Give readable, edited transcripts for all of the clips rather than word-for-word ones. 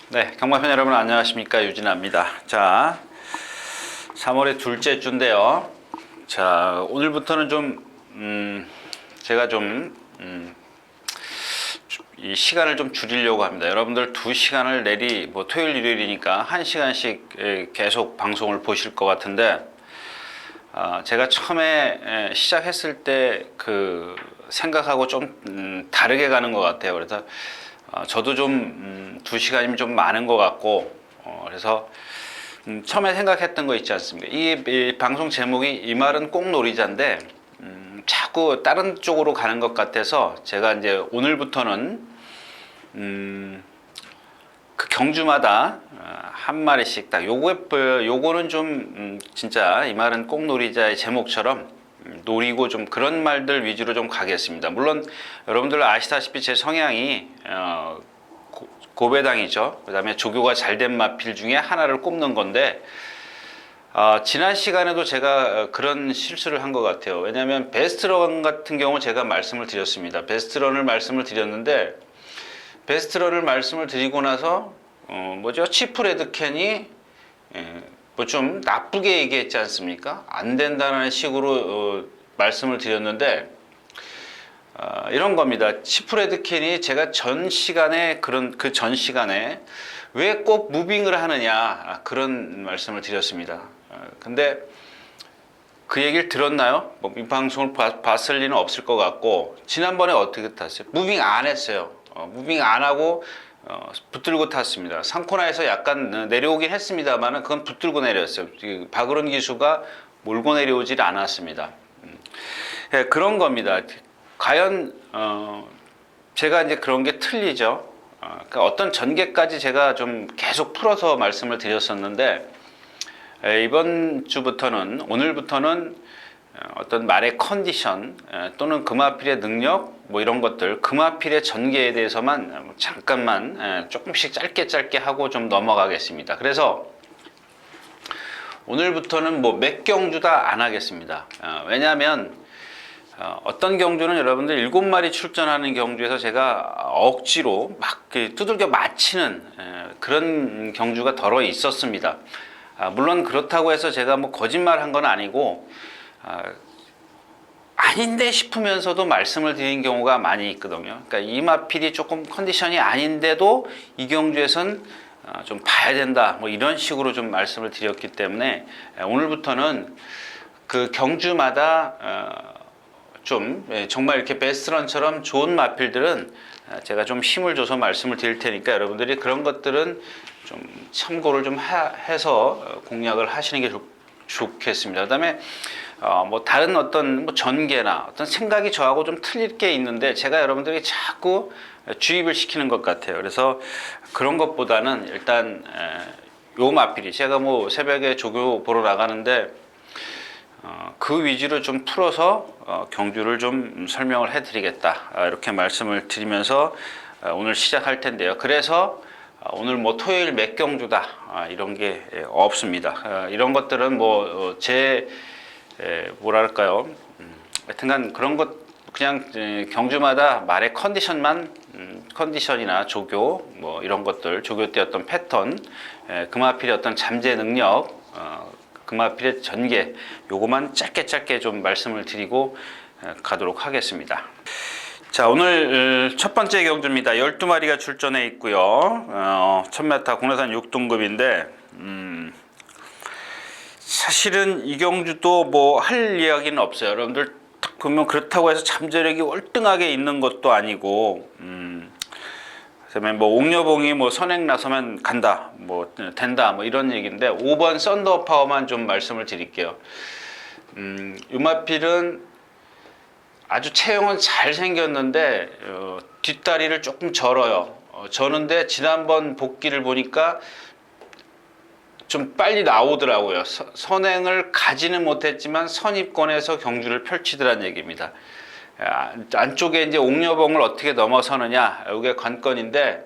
네, 경마팬 여러분 안녕하십니까, 유진아입니다. 자, 3월의 둘째 주인데요. 자, 오늘부터는 제가 이 시간을 좀 줄이려고 합니다. 여러분들 2시간을 내리 뭐 토요일 일요일이니까 1시간씩 계속 방송을 보실 것 같은데, 제가 처음에 시작했을 때 그 생각하고 좀 다르게 가는 것 같아요. 그래서 저도 2시간이면 좀 많은 것 같고, 그래서 처음에 생각했던 거 있지 않습니까? 이 방송 제목이 이 말은 꼭 놀이자인데, 자꾸 다른 쪽으로 가는 것 같아서 제가 이제 오늘부터는 그 경주마다 한 마리씩 딱 요거는 진짜 이 말은 꼭 놀이자의 제목처럼 노리고 좀 그런 말들 위주로 좀 가겠습니다. 물론 여러분들 아시다시피 제 성향이 고배당이죠. 그 다음에 조교가 잘된 마필 중에 하나를 꼽는 건데, 지난 시간에도 제가 그런 실수를 한 것 같아요. 왜냐하면 베스트런 같은 경우 제가 말씀을 드렸습니다. 베스트런을 말씀을 드렸는데, 베스트런을 말씀을 드리고 나서 치프 레드캔이 뭐 좀 나쁘게 얘기했지 않습니까? 안 된다는 식으로 말씀을 드렸는데, 이런 겁니다. 치프 레드캔이 제가 전 시간에 전 시간에 왜 꼭 무빙을 하느냐, 그런 말씀을 드렸습니다. 근데 그 얘기를 들었나요? 뭐 이 방송을 봤을 리는 없을 것 같고, 지난번에 어떻게 탔어요? 무빙 안 했어요. 무빙 안 하고 붙들고 탔습니다. 상코나에서 약간 내려오긴 했습니다만 그건 붙들고 내렸어요. 박으론 기수가 몰고 내려오질 않았습니다. 그런 겁니다. 과연 제가 이제 그런 게 틀리죠. 그러니까 어떤 전개까지 제가 좀 계속 풀어서 말씀을 드렸었는데, 이번 주부터는, 오늘부터는 어떤 말의 컨디션 또는 금화필의 능력 뭐 이런 것들, 금화필의 전개에 대해서만 잠깐만 조금씩 짧게 하고 좀 넘어가겠습니다. 그래서 오늘부터는 뭐 몇 경주 다 안 하겠습니다. 왜냐하면 어떤 경주는 여러분들 7마리 출전하는 경주에서 제가 억지로 막 두들겨 맞히는 그런 경주가 덜어 있었습니다. 물론 그렇다고 해서 제가 뭐 거짓말 한 건 아니고, 아닌데 싶으면서도 말씀을 드린 경우가 많이 있거든요. 그러니까 이 마필이 조금 컨디션이 아닌데도 이 경주에선 좀 봐야 된다, 뭐 이런 식으로 좀 말씀을 드렸기 때문에, 오늘부터는 그 경주마다 정말 이렇게 베스트런처럼 좋은 마필들은 제가 좀 힘을 줘서 말씀을 드릴 테니까, 여러분들이 그런 것들은 좀 참고를 좀 해서 공략을 하시는 게 좋겠습니다. 그다음에 뭐 다른 어떤 뭐 전개나 어떤 생각이 저하고 좀 틀릴 게 있는데, 제가 여러분들이 자꾸 주입을 시키는 것 같아요. 그래서 그런 것보다는 일단 요 마필이, 제가 뭐 새벽에 조교 보러 나가는데 그 위주로 좀 풀어서 경주를 좀 설명을 해드리겠다, 이렇게 말씀을 드리면서 오늘 시작할 텐데요. 그래서 오늘 뭐 토요일 몇 경주다 이런 게 없습니다. 이런 것들은 뭐 뭐랄까요, 하여튼간 그런 것, 그냥 경주마다 말의 컨디션이나 조교 뭐 이런 것들, 조교 때 어떤 패턴, 금화필의 어떤 잠재 능력, 금화필의 전개, 요거만 짧게 좀 말씀을 드리고 가도록 하겠습니다. 자, 오늘 첫 번째 경주입니다. 12마리가 출전해 있고요. 1000m 국내산 6등급인데, 사실은 이 경주도 뭐 할 이야기는 없어요. 여러분들 딱 보면 그렇다고 해서 잠재력이 월등하게 있는 것도 아니고, 그다음에 뭐 옥녀봉이 뭐 선행 나서면 간다, 뭐 된다, 뭐 이런 얘기인데, 5번 썬더 파워만 좀 말씀을 드릴게요. 유마필은 아주 체형은 잘 생겼는데 뒷다리를 조금 절어요. 저는데 지난번 복귀를 보니까 좀 빨리 나오더라고요. 선행을 가지는 못했지만 선입권에서 경주를 펼치더란 얘기입니다. 안쪽에 이제 옥녀봉을 어떻게 넘어서느냐, 이게 관건인데,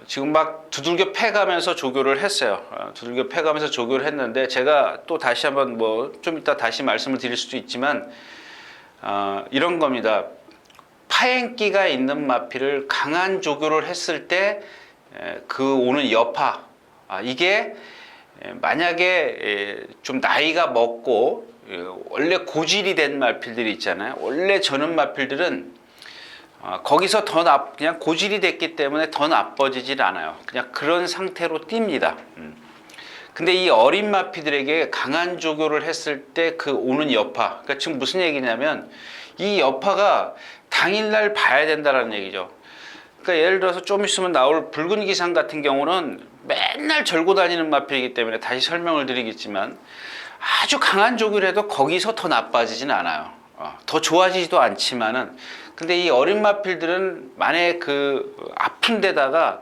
지금 막 두들겨 패가면서 조교를 했어요. 두들겨 패가면서 조교를 했는데, 제가 또 다시 한번 뭐 좀 이따 다시 말씀을 드릴 수도 있지만, 이런 겁니다. 파행기가 있는 마필을 강한 조교를 했을 때 그 오는 여파, 이게 만약에 좀 나이가 먹고 원래 고질이 된 마필들이 있잖아요. 원래 저는 마필들은 거기서 그냥 고질이 됐기 때문에 더 나빠지질 않아요. 그냥 그런 상태로 뜁니다. 근데 이 어린 마피들에게 강한 조교를 했을 때 그 오는 여파, 그러니까 지금 무슨 얘기냐면 이 여파가 당일날 봐야 된다는 얘기죠. 그러니까 예를 들어서 좀 있으면 나올 붉은 기상 같은 경우는 맨날 절고 다니는 마필이기 때문에 다시 설명을 드리겠지만 아주 강한 조교를 해도 거기서 더 나빠지진 않아요. 더 좋아지지도 않지만은, 근데 이 어린 마필들은 만약에 그 아픈 데다가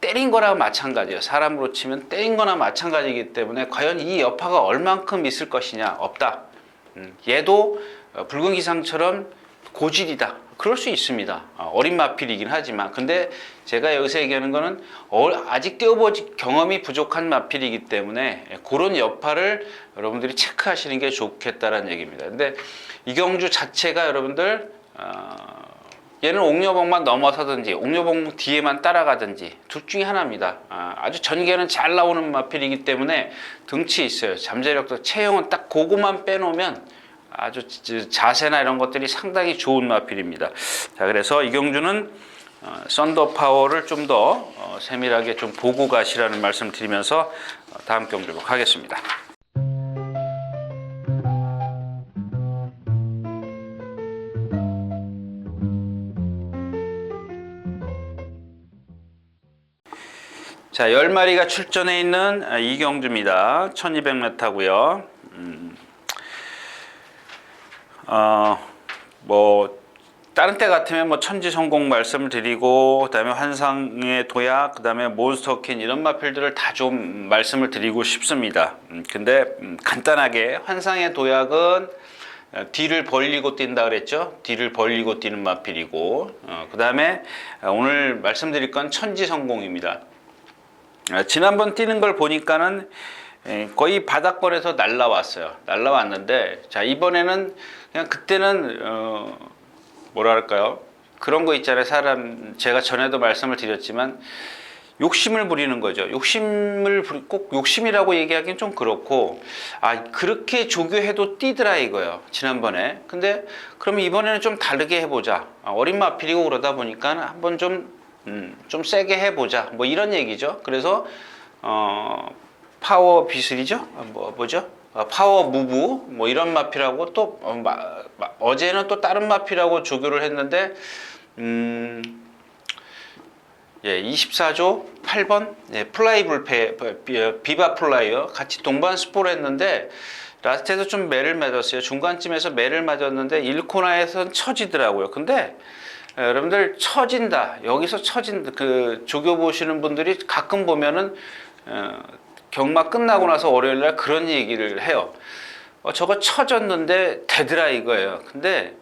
때린 거나 마찬가지예요. 사람으로 치면 때린 거나 마찬가지이기 때문에 과연 이 여파가 얼만큼 있을 것이냐? 없다. 얘도 붉은 기상처럼 고질이다. 그럴 수 있습니다. 어린 마필이긴 하지만. 근데 제가 여기서 얘기하는 거는 아직 뛰어보지 경험이 부족한 마필이기 때문에 그런 여파를 여러분들이 체크하시는 게 좋겠다라는 얘기입니다. 근데 이경주 자체가 여러분들 얘는 옥녀봉만 넘어서든지 옥녀봉 뒤에만 따라가든지 둘 중에 하나입니다. 아주 전개는 잘 나오는 마필이기 때문에 등치 있어요. 잠재력도 체형은 딱 그거만 빼놓으면 아주 자세나 이런 것들이 상당히 좋은 마필입니다. 자, 그래서 이경주는 썬더 파워를 좀 더 세밀하게 좀 보고 가시라는 말씀 드리면서 다음 경주로 가겠습니다. 자, 10마리가 출전해 있는 이경주입니다. 1200m고요. 뭐 다른 때 같으면 뭐 천지성공 말씀을 드리고, 그다음에 환상의 도약, 그다음에 몬스터킨 이런 마필들을 다 좀 말씀을 드리고 싶습니다. 근데 간단하게 환상의 도약은 뒤를 벌리고 뛴다 그랬죠. 뒤를 벌리고 뛰는 마필이고, 그다음에 오늘 말씀드릴 건 천지성공입니다. 지난번 뛰는 걸 보니까는 거의 바닥권에서 날라왔어요. 날라왔는데, 자, 이번에는 그냥 그때는 뭐랄까요? 그런 거 있잖아요. 제가 전에도 말씀을 드렸지만 욕심을 부리는 거죠. 꼭 욕심이라고 얘기하기는 좀 그렇고, 그렇게 조교해도 뛰더라 이거예요. 지난번에. 근데 그럼 이번에는 좀 다르게 해보자. 어린 마필이고 그러다 보니까 한번 좀 세게 해보자. 뭐 이런 얘기죠. 그래서 파워 비슬이죠? 뭐죠? 파워 무브 뭐 이런 마필하고 또 어제는 또 다른 마필하고 조교를 했는데 24조 8번 플라이 불패 비바 플라이어 같이 동반 스포를 했는데 라스트에서 좀 매를 맞았어요. 중간쯤에서 매를 맞았는데 1코너에선 처지더라고요. 근데 여러분들 처진다. 여기서 처진다. 그 조교 보시는 분들이 가끔 보면은 경마 끝나고 나서 월요일날 그런 얘기를 해요. 저거 처졌는데 되더라 이거예요. 근데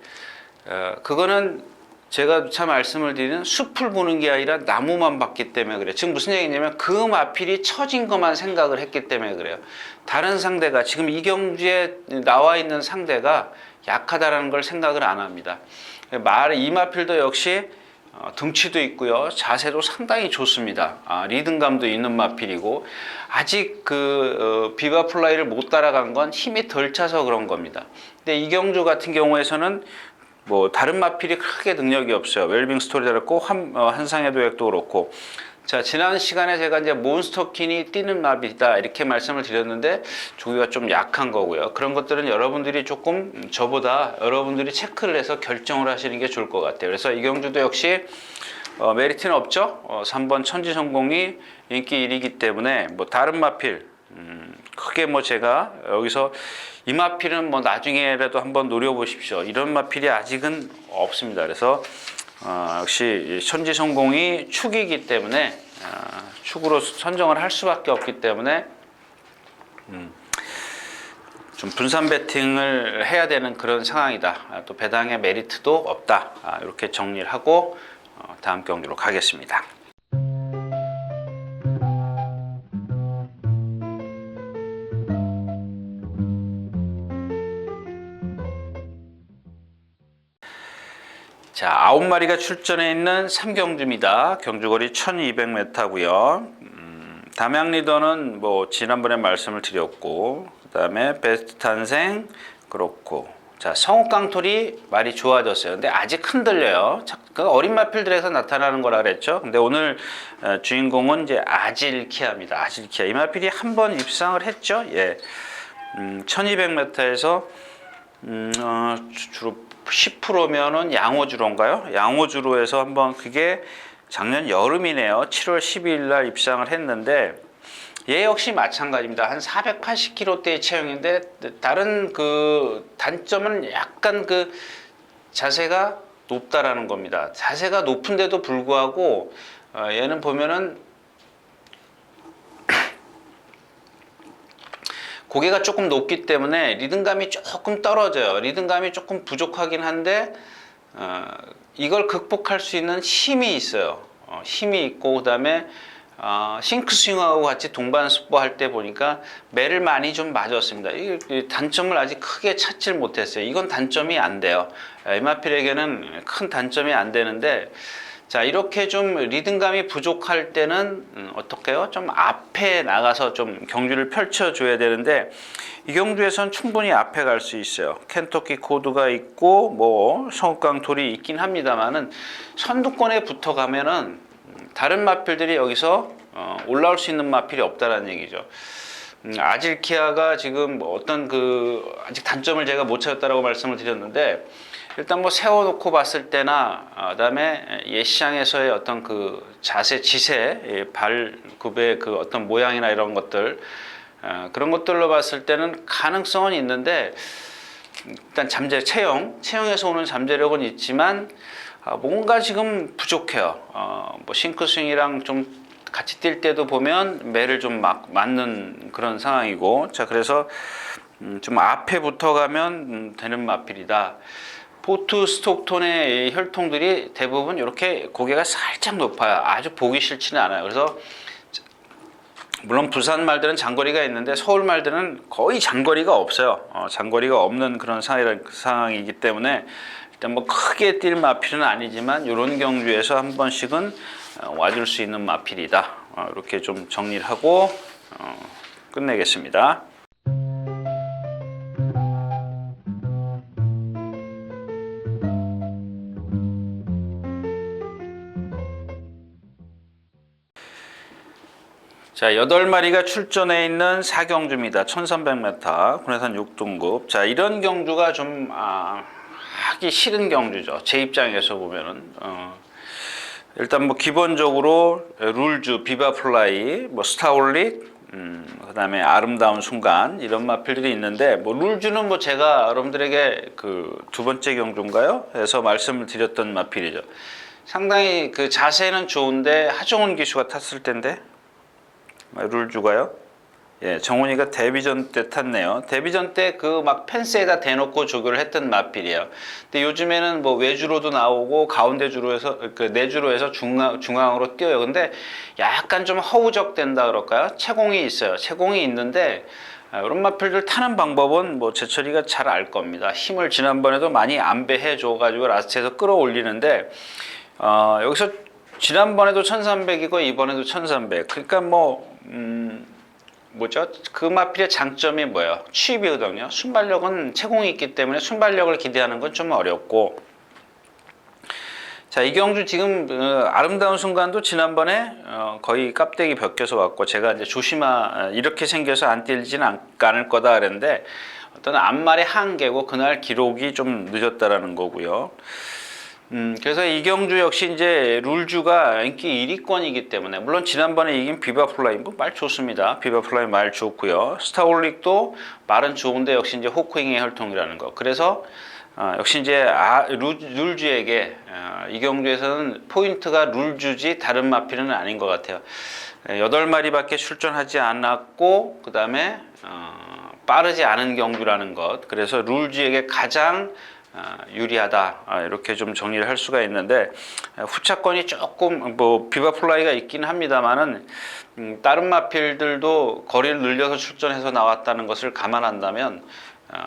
그거는 제가 참 말씀을 드리는 숲을 보는 게 아니라 나무만 봤기 때문에 그래요. 지금 무슨 얘기냐면 그 마필이 처진 것만 생각을 했기 때문에 그래요. 다른 상대가 지금 이경주에 나와 있는 상대가 약하다라는 걸 생각을 안 합니다. 이 마필도 역시 등치도 있고요. 자세도 상당히 좋습니다. 리듬감도 있는 마필이고, 아직 비바 플라이를 못 따라간 건 힘이 덜 차서 그런 겁니다. 근데 이경주 같은 경우에서는 뭐 다른 마필이 크게 능력이 없어요. 웰빙 스토리도 그렇고 환상의 도약도 그렇고. 자, 지난 시간에 제가 이제 몬스터킨이 뛰는 마필이다 이렇게 말씀을 드렸는데 조교가 좀 약한 거고요. 그런 것들은 여러분들이 조금 저보다 여러분들이 체크를 해서 결정을 하시는 게 좋을 것 같아요. 그래서 이경주도 역시 메리트는 없죠. 3번 천지성공이 인기 1위이기 때문에 뭐 다른 마필 크게 뭐 제가 여기서 이 마필은 뭐 나중에라도 한번 노려보십시오. 이런 마필이 아직은 없습니다. 그래서 역시 천지성공이 축이기 때문에 축으로 선정을 할 수밖에 없기 때문에 좀 분산 배팅을 해야 되는 그런 상황이다. 또 배당의 메리트도 없다. 이렇게 정리를 하고 다음 경기로 가겠습니다. 자, 자, 9마리가 출전해 있는 3경주입니다. 경주거리 1200m고요. 담양 리더는 뭐 지난번에 말씀을 드렸고, 그다음에 베스트 탄생 그렇고, 자, 성욱 강토리 말이 좋아졌어요. 근데 아직 흔들려요. 그 어린 마필들에서 나타나는 거라 그랬죠. 근데 오늘 주인공은 이제 아질키아입니다. 아질키아. 이 마필이 한 번 입상을 했죠. 예. 1200m에서 주로 10%면은 양호주로인가요? 양호주로에서 한번 그게 작년 여름이네요. 7월 12일 날 입상을 했는데 얘 역시 마찬가지입니다. 한 480kg대의 체형인데 다른 그 단점은 약간 그 자세가 높다라는 겁니다. 자세가 높은데도 불구하고 얘는 보면은 고개가 조금 높기 때문에 리듬감이 조금 떨어져요. 리듬감이 조금 부족하긴 한데 이걸 극복할 수 있는 힘이 있어요. 힘이 있고 그다음에 싱크 스윙하고 같이 동반 습보할 때 보니까 매를 많이 좀 맞았습니다. 이 단점을 아직 크게 찾질 못했어요. 이건 단점이 안 돼요. 에마필에게는 큰 단점이 안 되는데 자, 이렇게 좀 리듬감이 부족할 때는 어떻게 해요? 좀 앞에 나가서 좀 경주를 펼쳐줘야 되는데 이 경주에선 충분히 앞에 갈 수 있어요. 켄터키 코드가 있고 뭐 성욱강토리 있긴 합니다만은 선두권에 붙어가면은 다른 마필들이 여기서 올라올 수 있는 마필이 없다라는 얘기죠. 아질키아가 지금 뭐 어떤 그 아직 단점을 제가 못 찾았다라고 말씀을 드렸는데 일단 뭐 세워놓고 봤을 때나 그다음에 예시장에서의 어떤 그 자세, 지세, 발굽의 그 어떤 모양이나 이런 것들 그런 것들로 봤을 때는 가능성은 있는데 일단 체형에서 오는 잠재력은 있지만 뭔가 지금 부족해요. 뭐 싱크스윙이랑 좀 같이 뛸 때도 보면 매를 좀 맞는 그런 상황이고 자 그래서 좀 앞에 붙어가면 되는 마필이다. 포트 스톡톤의 혈통들이 대부분 이렇게 고개가 살짝 높아요. 아주 보기 싫지는 않아요. 그래서 물론 부산 말들은 장거리가 있는데 서울 말들은 거의 장거리가 없어요. 장거리가 없는 그런 상황이기 때문에 일단 뭐 크게 뛸 마필은 아니지만 이런 경주에서 한 번씩은 와줄 수 있는 마필이다. 이렇게 좀 정리를 하고 끝내겠습니다. 자, 8마리가 출전해 있는 4경주입니다. 1300m, 군해산 6등급. 자, 이런 경주가 좀 하기 싫은 경주죠. 제 입장에서 보면은 일단 뭐 기본적으로 룰주, 비바플라이, 뭐 스타올릭, 그다음에 아름다운 순간 이런 마필들이 있는데 뭐 룰주는 뭐 제가 여러분들에게 그 두 번째 경주인가요? 해서 말씀을 드렸던 마필이죠. 상당히 그 자세는 좋은데 하정훈 기수가 탔을 텐데. 룰주가요? 예, 정훈이가 데뷔전 때 탔네요. 데뷔전 때 그 막 펜스에다 대놓고 조교를 했던 마필이에요. 근데 요즘에는 뭐 외주로도 나오고 가운데 주로에서 그 내주로에서 중앙으로 뛰어요. 근데 약간 좀 허우적 된다 그럴까요? 채공이 있어요. 채공이 있는데 이런 마필들 타는 방법은 뭐 제철이가 잘 알 겁니다. 힘을 지난번에도 많이 안배해 줘가지고 라스트에서 끌어올리는데 여기서 지난번에도 1300이고 이번에도 1300. 그러니까 뭐죠? 그 마필의 장점이 뭐예요? 취입이거든요. 순발력은 채공이 있기 때문에 순발력을 기대하는 건 좀 어렵고. 자, 이 경주 지금 아름다운 순간도 지난번에 거의 깝대기 벗겨서 왔고 제가 이제 이렇게 생겨서 안 뛰지는 않을 거다 그랬는데 어떤 앞말의 한계고 그날 기록이 좀 늦었다라는 거고요. 그래서 이 경주 역시 이제 룰주가 인기 1위권이기 때문에 물론 지난번에 이긴 비바플라이 말 좋습니다. 비바플라이 말 좋고요. 스타올릭도 말은 좋은데 역시 이제 호크잉의 혈통이라는 거. 그래서 역시 이제 룰주에게 이 경주에서는 포인트가 룰주지 다른 마필은 아닌 것 같아요. 8마리밖에 출전하지 않았고 그 다음에 빠르지 않은 경주라는 것. 그래서 룰주에게 가장 유리하다 이렇게 좀 정리를 할 수가 있는데 후차권이 조금 뭐 비바플라이가 있긴 합니다만은 다른 마필들도 거리를 늘려서 출전해서 나왔다는 것을 감안한다면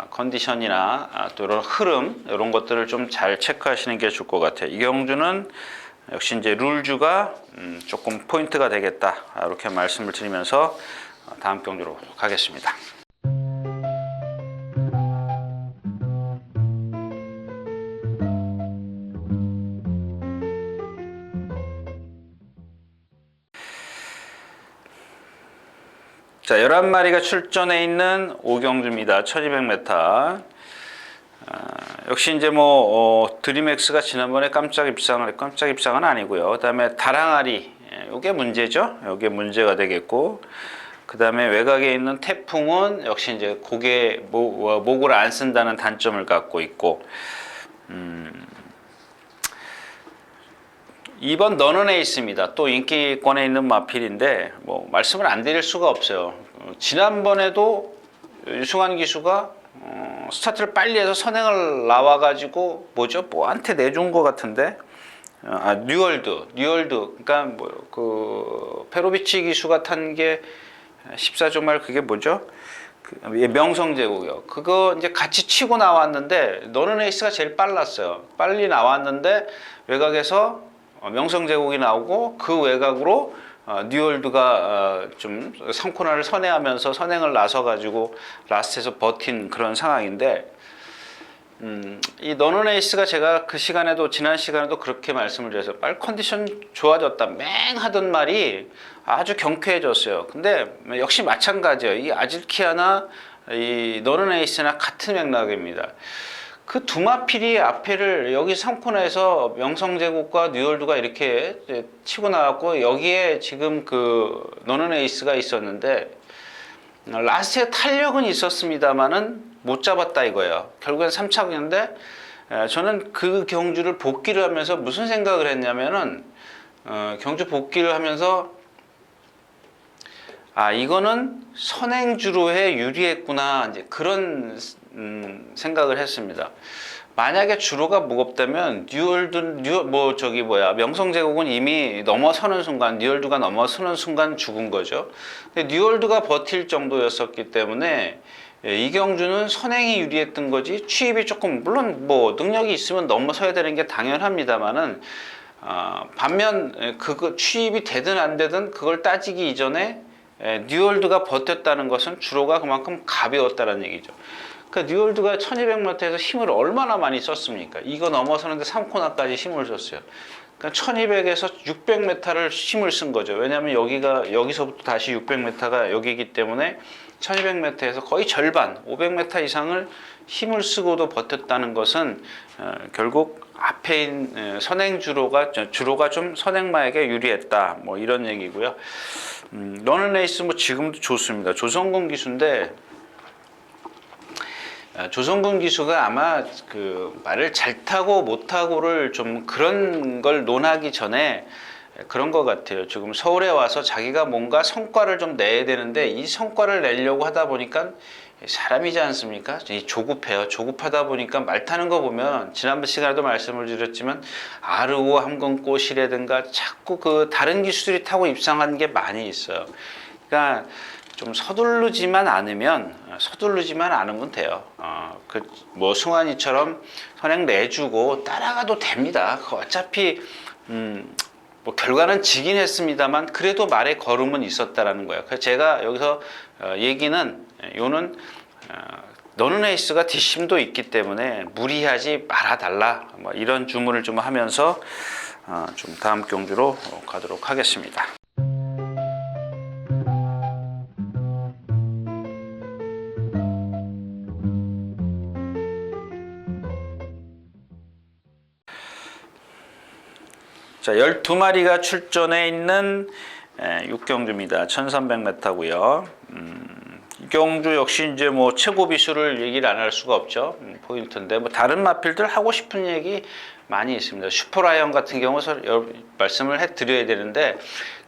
컨디션이나 또 이런 흐름 이런 것들을 좀 잘 체크하시는 게 좋을 것 같아요. 이 경주는 역시 이제 룰주가 조금 포인트가 되겠다 이렇게 말씀을 드리면서 다음 경주로 가겠습니다. 자, 11마리가 출전해 있는 5경주입니다. 1200m. 역시 이제 드림엑스가 지난번에 깜짝 입상은 아니고요. 그 다음에 다랑아리, 요게 문제죠. 요게 문제가 되겠고, 그 다음에 외곽에 있는 태풍은 역시 이제 목을 안 쓴다는 단점을 갖고 있고, 2번 너는 에이스입니다. 또 인기권에 있는 마필인데 말씀을 안 드릴 수가 없어요. 지난번에도 유승환 기수가 스타트를 빨리 해서 선행을 나와가지고 뭐한테 내준 것 같은데 뉴월드 그러니까 페로비치 기수가 탄 게 14조 말 그게 뭐죠? 명성제국이요. 그거 이제 같이 치고 나왔는데 너는 에이스가 제일 빨랐어요. 빨리 나왔는데 외곽에서 명성제국이 나오고 그 외곽으로 뉴월드가 좀 3코너를 선회하면서 선행을 나서가지고 라스트에서 버틴 그런 상황인데 이 너는 에이스가 제가 그 시간에도 지난 시간에도 그렇게 말씀을 드렸어요. 빨리 컨디션 좋아졌다 맹 하던 말이 아주 경쾌해졌어요. 근데 역시 마찬가지예요. 이 아질키아나 이 너는 에이스나 같은 맥락입니다. 그 두 마필이 앞에를 여기 3코너에서 명성제국과 뉴월드가 이렇게 치고 나왔고 여기에 지금 그 너는 에이스가 있었는데 라스트에 탄력은 있었습니다만은 못 잡았다 이거예요. 결국엔 3차인데 저는 그 경주를 복귀를 하면서 무슨 생각을 했냐면은 경주 복귀를 하면서 이거는 선행주로에 유리했구나 이제 그런 생각을 했습니다. 만약에 주로가 무겁다면 명성제국은 이미 넘어서는 순간 뉴월드가 넘어서는 순간 죽은 거죠. 근데 뉴월드가 버틸 정도였었기 때문에 이 경주는 선행이 유리했던 거지 추입이 조금 물론 능력이 있으면 넘어서야 되는 게 당연합니다만은 반면 그거 추입이 되든 안 되든 그걸 따지기 이전에 뉴월드가 버텼다는 것은 주로가 그만큼 가벼웠다는 얘기죠. 그러니까 뉴월드가 1200m에서 힘을 얼마나 많이 썼습니까? 이거 넘어서는데 3코너까지 힘을 썼어요. 그러니까 1200에서 600m를 힘을 쓴 거죠. 왜냐하면 여기서부터 다시 600m가 여기이기 때문에 1200m에서 거의 절반, 500m 이상을 힘을 쓰고도 버텼다는 것은 결국 앞에 있는 주로가 좀 선행마에게 유리했다. 이런 얘기고요. 너는 레이스 지금도 좋습니다. 조성근 기수인데 조성근 기수가 아마 그 말을 잘 타고 못 타고를 좀 그런 걸 논하기 전에 그런 것 같아요. 지금 서울에 와서 자기가 뭔가 성과를 좀 내야 되는데 이 성과를 내려고 하다 보니까 사람이지 않습니까? 조급해요. 조급하다 보니까 말 타는 거 보면 지난번 시간에도 말씀을 드렸지만 아르오 함건꽃이라든가 자꾸 그 다른 기수들이 타고 입상한 게 많이 있어요. 그러니까 좀 서두르지만 않으면 돼요. 승환이처럼 선행 내주고 따라가도 됩니다. 어차피 결과는 지긴 했습니다만 그래도 말의 걸음은 있었다라는 거예요. 그래서 제가 여기서 요는 너는 에이스가 뒷심도 있기 때문에 무리하지 말아달라. 이런 주문을 좀 하면서 좀 다음 경주로 가도록 하겠습니다. 자, 12마리가 출전해 있는 6경주입니다. 1300m고요. 이 경주 역시 이제 최고 비수를 얘기를 안 할 수가 없죠. 포인트인데 다른 마필들 하고 싶은 얘기 많이 있습니다. 슈퍼라이언 같은 경우 말씀을 해드려야 되는데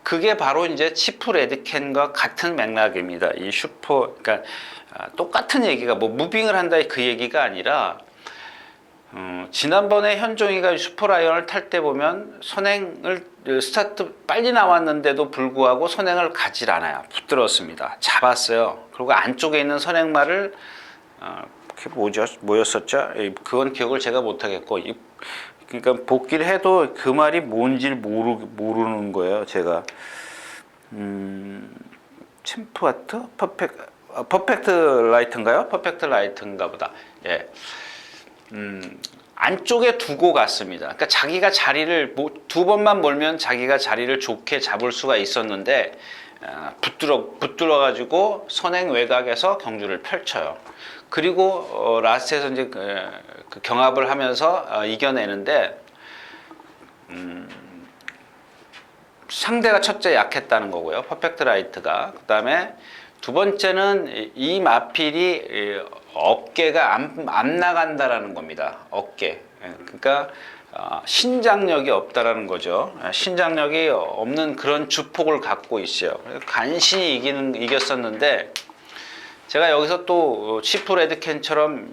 그게 바로 이제 치프 레드캔과 같은 맥락입니다. 이 그러니까 똑같은 얘기가 무빙을 한다 그 얘기가 아니라 지난번에 현종이가 슈퍼라이언을 탈 때 보면 선행을 스타트 빨리 나왔는데도 불구하고 선행을 가질 않아요. 붙들었습니다. 잡았어요. 그리고 안쪽에 있는 선행마를 그게 뭐였었죠? 그건 기억을 제가 못하겠고, 그러니까 복귀를 해도 그 말이 뭔지 모르는 거예요, 제가. 챔프와트? 퍼펙트 라이트인가요? 퍼펙트 라이트인가 보다. 예. 안쪽에 두고 갔습니다. 그러니까 자기가 자리를 두 번만 몰면 자기가 자리를 좋게 잡을 수가 있었는데 붙들어 가지고 선행 외곽에서 경주를 펼쳐요. 그리고 라스트에서 이제 그 경합을 하면서 이겨내는데 상대가 첫째 약했다는 거고요. 퍼펙트 라이트가. 그다음에 두 번째는 이 마필이 어깨가 안 나간다라는 겁니다. 어깨. 그러니까 신장력이 없다라는 거죠. 신장력이 없는 그런 주폭을 갖고 있어요. 간신히 이겼었는데 제가 여기서 또 치프 레드캔처럼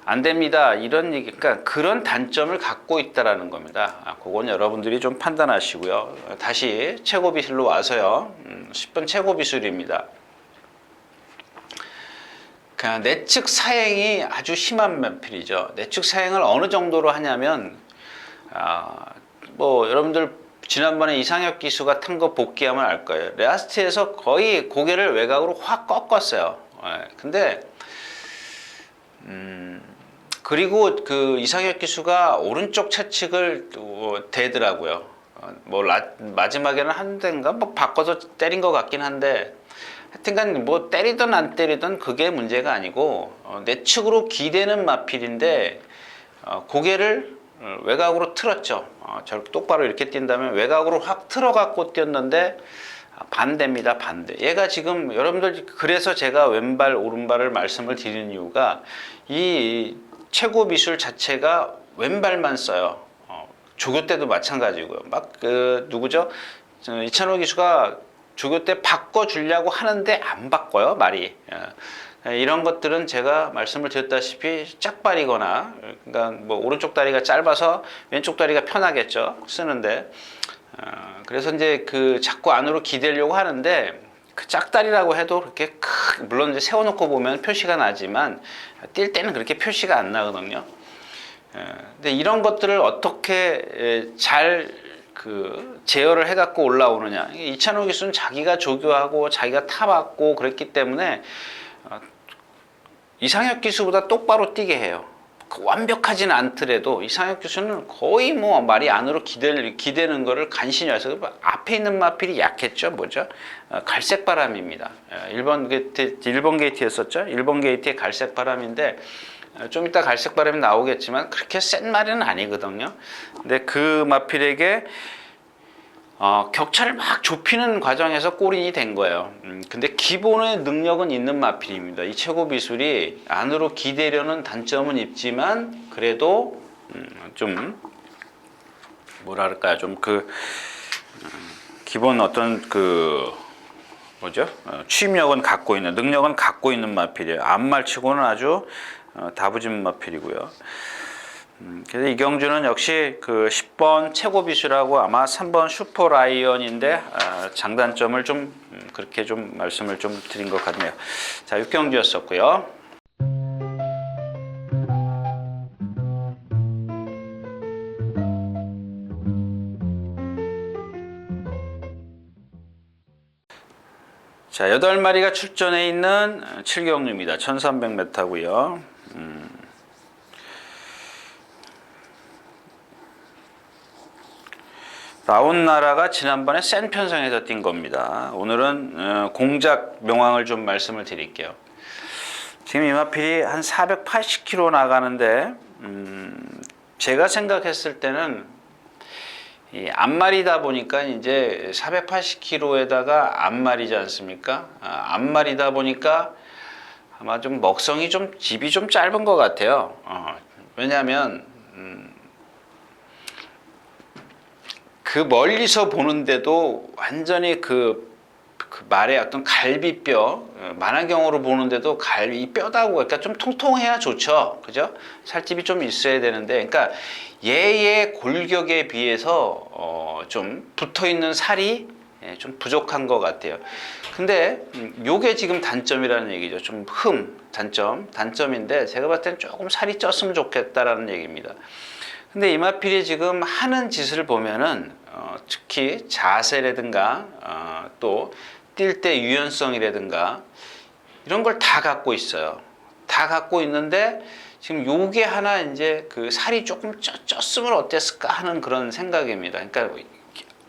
안 됩니다. 이런 얘기, 그러니까 그런 단점을 갖고 있다라는 겁니다. 그건 여러분들이 좀 판단하시고요. 다시 최고 비술로 와서요. 10번 최고 비술입니다. 그냥 내측 사행이 아주 심한 마필이죠. 내측 사행을 어느 정도로 하냐면, 뭐 여러분들 지난번에 이상혁 기수가 탄 거 복귀하면 알 거예요. 라스트에서 거의 고개를 외곽으로 확 꺾었어요. 근데 그리고 그 이상혁 기수가 오른쪽 채측을 대더라고요. 뭐 마지막에는 한 대인가 뭐 바꿔서 때린 것 같긴 한데 하여튼간 뭐 때리든 안 때리든 그게 문제가 아니고 내측으로 기대는 마필인데 고개를 외곽으로 틀었죠. 저렇게 똑바로 이렇게 뛴다면 외곽으로 확 틀어갖고 뛰었는데 반대입니다. 반대. 얘가 지금 여러분들 그래서 제가 왼발 오른발을 말씀을 드리는 이유가 이 최고 미술 자체가 왼발만 써요. 조교 때도 마찬가지고요. 막 누구죠? 이찬호 기수가 조교 때 바꿔주려고 하는데 안 바꿔요, 말이. 이런 것들은 제가 말씀을 드렸다시피 짝발이거나, 그러니까 뭐 오른쪽 다리가 짧아서 왼쪽 다리가 편하겠죠, 쓰는데. 그래서 이제 그 자꾸 안으로 기대려고 하는데 그 짝다리라고 해도 그렇게 물론 이제 세워놓고 보면 표시가 나지만 뛸 때는 그렇게 표시가 안 나거든요. 근데 이런 것들을 어떻게 잘 제어를 해갖고 올라오느냐. 이찬호 기수는 자기가 조교하고 자기가 타봤고 그랬기 때문에 이상혁 기수보다 똑바로 뛰게 해요. 완벽하지는 않더라도 이상혁 기수는 거의 뭐 말이 안으로 기대는 거를 간신히 해서 앞에 있는 마필이 약했죠. 뭐죠? 갈색 바람입니다. 1번 게이트였었죠. 1번 게이트의 갈색 바람인데 좀 이따 갈색 바람이 나오겠지만 그렇게 센 말은 아니거든요. 근데 그 마필에게 격차를 막 좁히는 과정에서 골인이 된 거예요. 근데 기본의 능력은 있는 마필입니다. 이 최고 비술이 안으로 기대려는 단점은 있지만 그래도 좀 뭐랄까요, 좀 기본 어떤 뭐죠? 취임력은 갖고 있는, 능력은 갖고 있는 마필이에요. 앞말치고는 아주 다부진 마필이고요. 그래서 이경주는 역시 그 10번 최고 비수라고 아마 3번 슈퍼 라이언인데 장단점을 좀 그렇게 좀 말씀을 좀 드린 것 같네요. 자, 6경주였었고요. 자, 8마리가 출전해 있는 7경주입니다. 1300m고요. 라온나라가 지난번에 센 편성에서 뛴 겁니다. 오늘은 공작 명왕을 좀 말씀을 드릴게요. 지금 이 마필이 한 480km 나가는데 제가 생각했을 때는 이 앞말이다 보니까 이제 480km에다가 앞말이지 않습니까? 앞말이다 보니까 아마 좀 먹성이 좀 집이 좀 짧은 것 같아요. 왜냐하면 그 멀리서 보는데도 완전히 그 말의 어떤 갈비뼈, 만화경으로 보는데도 갈비 뼈다고, 그러니까 좀 통통해야 좋죠, 그죠? 살집이 좀 있어야 되는데, 그러니까 얘의 골격에 비해서 좀 붙어 있는 살이 좀 부족한 것 같아요. 근데 요게 지금 단점이라는 얘기죠. 좀 단점인데 제가 봤을 땐 조금 살이 쪘으면 좋겠다라는 얘기입니다. 근데 이마필이 지금 하는 짓을 보면은 특히 자세라든가 또 뛸 때 유연성이라든가 이런 걸 다 갖고 있어요. 다 갖고 있는데 지금 요게 하나 이제 그 살이 조금 쪘으면 어땠을까 하는 그런 생각입니다. 그러니까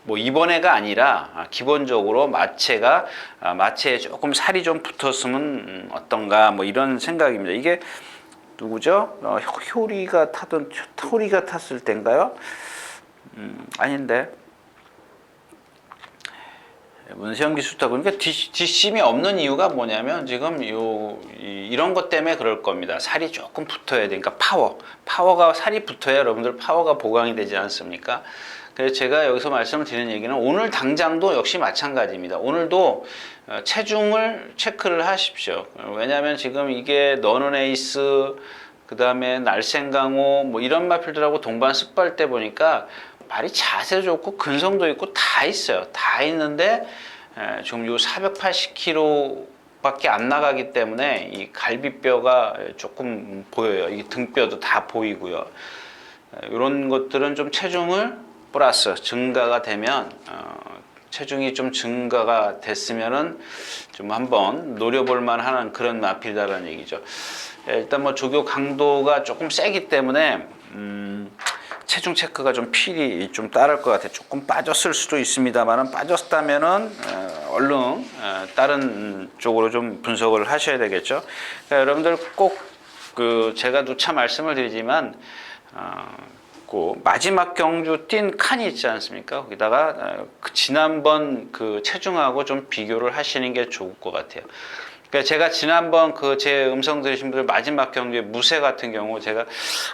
뭐 이번에가 아니라 기본적으로 마체에 조금 살이 좀 붙었으면 어떤가 뭐 이런 생각입니다. 이게 누구죠? 효리가 탔을 때인가요? 아닌데. 문세영 기수타 그러니까 뒷심이 없는 이유가 뭐냐면 지금 이런 것 때문에 그럴 겁니다. 살이 조금 붙어야 되니까 파워가 살이 붙어야 여러분들 파워가 보강이 되지 않습니까? 그래서 제가 여기서 말씀을 드리는 얘기는 오늘 당장도 역시 마찬가지입니다. 오늘도 체중을 체크를 하십시오. 왜냐하면 지금 이게 너는 에이스 그 다음에 날쌘강호 뭐 이런 마필들하고 동반 습발 때 보니까 말이 자세 좋고 근성도 있고 다 있어요. 다 있는데 지금 요 480kg밖에 안 나가기 때문에 이 갈비뼈가 조금 보여요. 이 등뼈도 다 보이고요. 이런 것들은 좀 체중을 플러스 증가가 되면 체중이 좀 증가가 됐으면은 좀 한번 노려볼 만한 그런 마필이다라는 얘기죠. 일단 뭐 조교 강도가 조금 세기 때문에 체중 체크가 좀 필히 좀 따를 것 같아요. 조금 빠졌을 수도 있습니다만은 빠졌다면은 얼른 다른 쪽으로 좀 분석을 하셔야 되겠죠. 그러니까 여러분들 꼭 그 제가 누차 말씀을 드리지만 그 마지막 경주 뛴 칸이 있지 않습니까? 거기다가 지난번 그 체중하고 좀 비교를 하시는 게 좋을 것 같아요. 그러니까 제가 지난번 그 제 음성 들으신 분들 마지막 경주에 무쇠 같은 경우 제가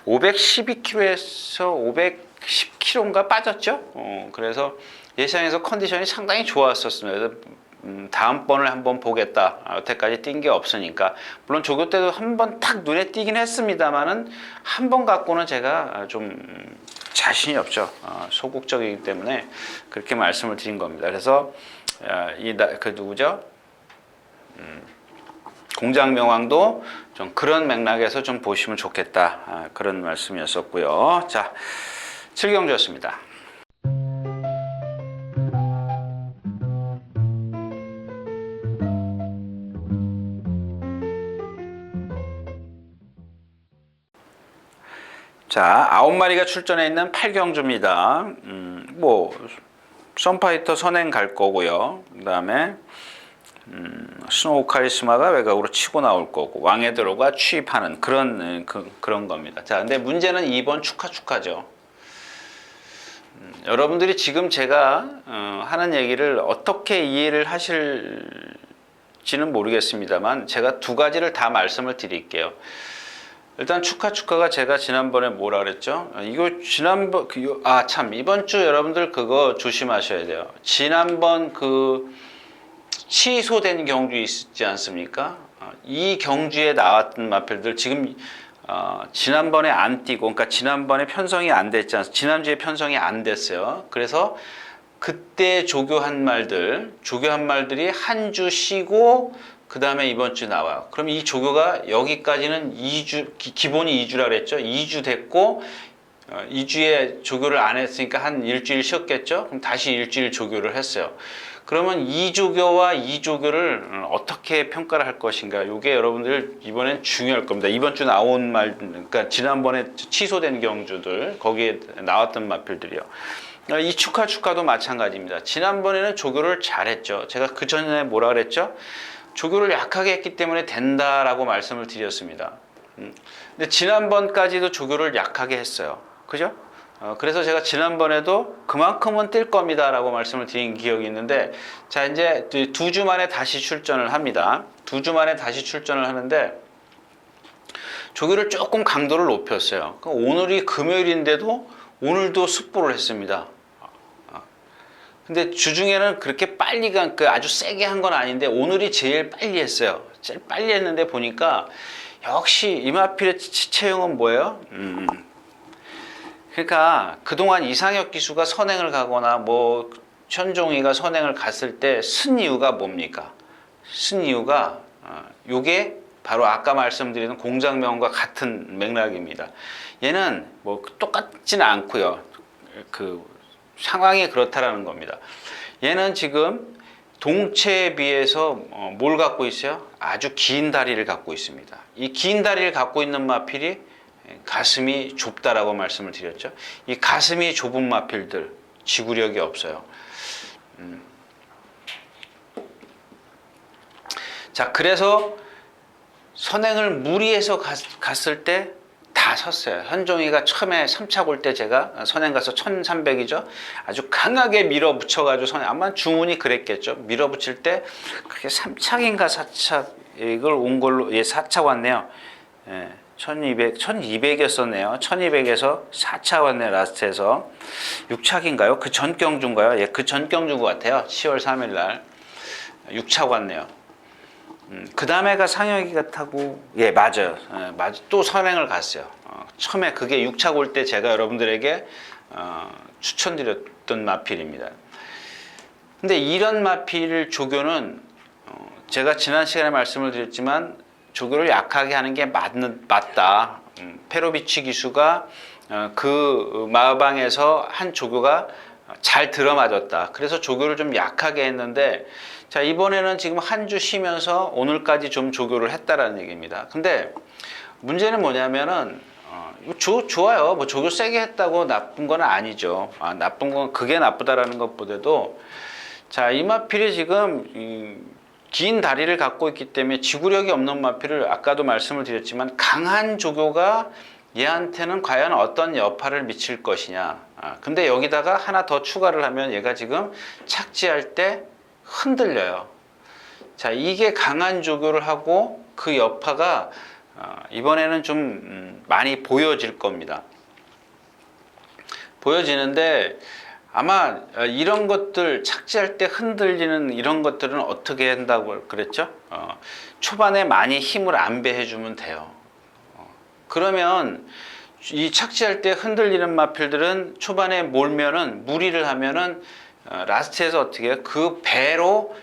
512kg에서 510kg인가 빠졌죠. 그래서 예상에서 컨디션이 상당히 좋았었습니다. 그래서 다음번을 한번 보겠다. 여태까지 뛴 게 없으니까. 물론 조교 때도 한번 딱 눈에 띄긴 했습니다만은 한 번 갖고는 제가 좀 자신이 없죠. 소극적이기 때문에 그렇게 말씀을 드린 겁니다. 그래서 그 누구죠? 공장명왕도 좀 그런 맥락에서 좀 보시면 좋겠다. 그런 말씀이었었고요. 자, 7경주였습니다. 자, 9마리가 출전해 있는 8경주입니다. 뭐 썬파이터 선행 갈 거고요. 그 다음에 스노우 카리스마가 외곽으로 치고 나올 거고 왕의 드로가 취입하는 그런 겁니다. 자, 근데 문제는 2번 축하죠. 여러분들이 지금 제가 하는 얘기를 어떻게 이해를 하실지는 모르겠습니다만 제가 두 가지를 다 말씀을 드릴게요. 일단 축하가 제가 지난번에 뭐라 그랬죠? 이거 지난번 이번 주 여러분들 그거 조심하셔야 돼요. 지난번 그 취소된 경주 있지 않습니까? 이 경주에 나왔던 마필들 지금 지난번에 안 뛰고 그러니까 지난번에 편성이 안 됐지 않습니까? 지난주에 편성이 안 됐어요. 그래서 그때 조교한 말들이 한 주 쉬고 그 다음에 이번 주 나와요. 그럼 이 조교가 여기까지는 2주, 기본이 2주라 그랬죠. 2주 됐고 2주에 조교를 안 했으니까 한 일주일 쉬었겠죠. 그럼 다시 일주일 조교를 했어요. 그러면 이 조교와 이 조교를 어떻게 평가를 할 것인가? 이게 여러분들 이번엔 중요할 겁니다. 이번 주 나온 그러니까 지난번에 취소된 경주들 거기에 나왔던 마필들이요. 이 축하도 마찬가지입니다. 지난번에는 조교를 잘했죠. 제가 그 전에 뭐라 그랬죠? 조교를 약하게 했기 때문에 된다라고 말씀을 드렸습니다. 근데 지난번까지도 조교를 약하게 했어요. 그죠? 그래서 제가 지난번에도 그만큼은 뛸 겁니다라고 말씀을 드린 기억이 있는데, 자, 이제 2주 만에 다시 출전을 합니다. 2주 만에 다시 출전을 하는데, 조교를 조금 강도를 높였어요. 오늘이 금요일인데도 오늘도 습보를 했습니다. 근데 주중에는 그렇게 빨리 아주 세게 한 건 아닌데 오늘이 제일 빨리 했어요. 제일 빨리 했는데 보니까 역시 이마필의 체형은 뭐예요? 그러니까 그동안 이상혁 기수가 선행을 가거나 뭐 현종이가 선행을 갔을 때 쓴 이유가 뭡니까? 쓴 이유가 요게 바로 아까 말씀드린 공장명과 같은 맥락입니다. 얘는 뭐 똑같지는 않고요. 그 상황이 그렇다라는 겁니다. 얘는 지금 동체에 비해서 뭘 갖고 있어요? 아주 긴 다리를 갖고 있습니다. 이 긴 다리를 갖고 있는 마필이 가슴이 좁다라고 말씀을 드렸죠. 이 가슴이 좁은 마필들 지구력이 없어요. 자, 그래서 선행을 무리해서 갔을 때 다 섰어요. 현종이가 처음에 3차 골 때 제가 선행 가서 1300이죠. 아주 강하게 밀어붙여가지고 선행, 아마 주문이 그랬겠죠. 밀어붙일 때 그게 3착인가 4착 이걸 온 걸로, 예, 4착 왔네요. 예, 1200이었었네요. 1200에서 4차 왔네요. 라스트에서 6착인가요? 그 전 경주인가요? 예, 그 전 경주인 것 같아요. 10월 3일 날 6차 왔네요. 그 다음에가 상혁이가 타고, 예, 맞아요. 예, 맞아. 또 선행을 갔어요. 처음에 그게 6차 골 때 제가 여러분들에게 추천드렸던 마필입니다. 근데 이런 마필 조교는 제가 지난 시간에 말씀을 드렸지만 조교를 약하게 하는 게 맞다. 페로비치 기수가 그 마방에서 한 조교가 잘 들어맞았다. 그래서 조교를 좀 약하게 했는데, 자, 이번에는 지금 한 주 쉬면서 오늘까지 좀 조교를 했다라는 얘기입니다. 근데 문제는 뭐냐면은 좋아요. 뭐 조교 세게 했다고 나쁜 건 아니죠. 나쁜 건 그게 나쁘다라는 것보다도, 자, 이 마필이 지금 긴 다리를 갖고 있기 때문에 지구력이 없는 마필을 아까도 말씀을 드렸지만 강한 조교가 얘한테는 과연 어떤 여파를 미칠 것이냐. 근데 여기다가 하나 더 추가를 하면 얘가 지금 착지할 때 흔들려요. 자, 이게 강한 조교를 하고 그 여파가 이번에는 좀 많이 보여질 겁니다. 보여지는데 아마 이런 것들, 착지할 때 흔들리는 이런 것들은 어떻게 한다고 그랬죠? 초반에 많이 힘을 안배해주면 돼요. 그러면 이 착지할 때 흔들리는 마필들은 초반에 몰면은, 무리를 하면은 라스트에서 어떻게 해요? 그 배로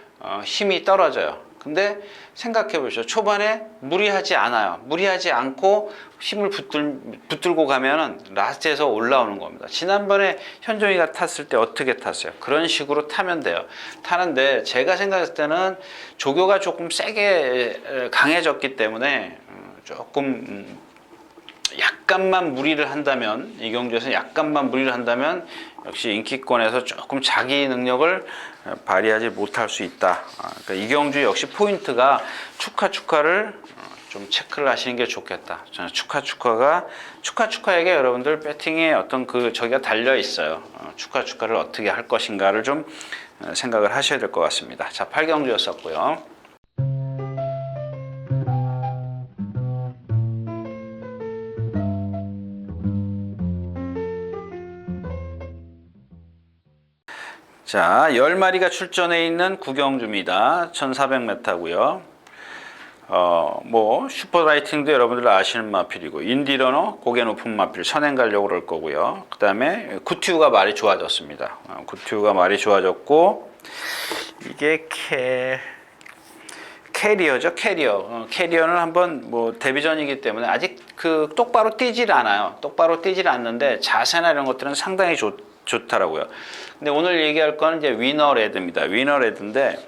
힘이 떨어져요. 근데 생각해 보시죠. 초반에 무리하지 않아요. 무리하지 않고 힘을 붙들고 가면은 라스트에서 올라오는 겁니다. 지난번에 현종이가 탔을 때 어떻게 탔어요? 그런 식으로 타면 돼요. 타는데 제가 생각했을 때는 조교가 조금 세게 강해졌기 때문에 조금 약간만 무리를 한다면, 이 경주에서 약간만 무리를 한다면 역시 인기권에서 조금 자기 능력을 발휘하지 못할 수 있다. 그러니까 이 경주 역시 포인트가 축하를 좀 체크를 하시는 게 좋겠다. 저는 축하에게 여러분들 배팅에 어떤 저기가 달려 있어요. 축하를 어떻게 할 것인가를 좀 생각을 하셔야 될 것 같습니다. 자, 8경주였었고요. 자, 10마리가 출전해 있는 구경주입니다. 1400m고요. 뭐 슈퍼라이팅도 여러분들 아시는 마필이고, 인디러너 고개 높은 마필 선행 가려고 그럴 거고요. 그 다음에 구티우가 말이 좋아졌습니다. 구티우가 말이 좋아졌고, 이게 캐리어죠. 캐리어는 한번 뭐 데뷔전이기 때문에 아직 똑바로 뛰질 않아요. 똑바로 뛰질 않는데 자세나 이런 것들은 상당히 좋더라고요. 근데 오늘 얘기할 건 이제 위너레드입니다. 위너레드인데,